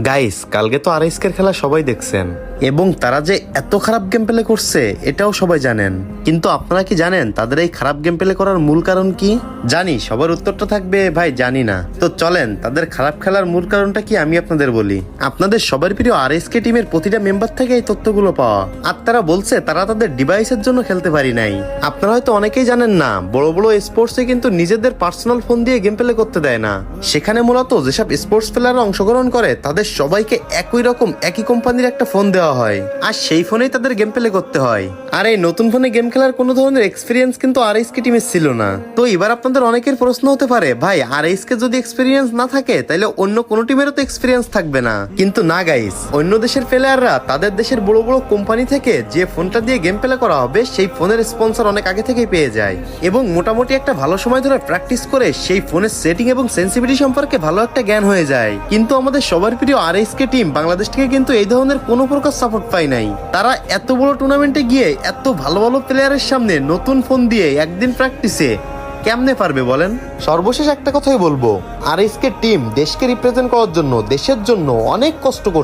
Guys, কালকে তো RSK এর খেলা সবাই দেখছেন এবং তারা যে এত খারাপ গেম প্লে করছে এটাও সবাই জানেন। কিন্তু আপনারা কি জানেন তাদের এই খারাপ গেম প্লে করার মূল কারণ কি? জানি সবার উত্তরটা থাকবে ভাই জানি না। তো চলেন তাদের খারাপ খেলার মূল কারণটা কি আমি আপনাদের বলি। আপনাদের সবার প্রিয় আরএসকে টিমের প্রতিটা মেম্বার থেকে এই তথ্যগুলো পাওয়া। আর তারা বলছে তারা তাদের ডিভাইসের জন্য খেলতে পারি নাই। আপনারা হয়তো অনেকেই জানেন না, বড় বড় স্পোর্টসে কিন্তু নিজেদের পার্সোনাল ফোন দিয়ে গেম প্লে করতে দেয় না। সেখানে মূলত যেসব স্পোর্টস প্লেয়াররা অংশগ্রহণ করে তাদের সবাইকে একই কোম্পানির একটা ফোন দেওয়া হয়, আর সেই ফোনেই তাদের গেম প্লে করতে হয়। আর এই নতুন ফোনে গেম খেলার কোনো ধরনের এক্সপিরিয়েন্স কিন্তু আরএসকে টিমের ছিল না। তো এবার আপনাদের অনেকের প্রশ্ন হতে পারে, ভাই আরএসকে যদি এক্সপিরিয়েন্স না থাকে তাহলে অন্য কোনো টিমেরও তো এক্সপিরিয়েন্স থাকবে না। কিন্তু না গাইস, অন্য দেশের প্লেয়াররা তাদের দেশের বড় বড় কোম্পানি থেকে যে ফোনটা দিয়ে গেম প্লে করা হবে সেই ফোনের স্পন্সর অনেক আগে থেকেই পেয়ে যায় এবং মোটামুটি একটা ভালো সময় ধরে প্র্যাকটিস করে সেই ফোনের সেটিং এবং সেন্সিটিভিটি সম্পর্কে ভালো একটা জ্ঞান হয়ে যায়। কিন্তু আমাদের সবার প্রিয় আরএসকে টিম বাংলাদেশ থেকে কিন্তু এই ধরনের কোনো প্রকার সাপোর্ট পায় নাই। তারা এত বড় টুর্নামেন্টে গিয়ে এত ভালো ভালো প্লেয়ারের সামনে নতুন ফোন দিয়ে একদিন প্র্যাকটিসে কেমনে পারবে বলেন? সর্বশেষ একটা কথাই বলবো, আরএসকে টিম দেশকে রিপ্রেজেন্ট করার জন্য, দেশের জন্য অনেক কষ্ট করছে।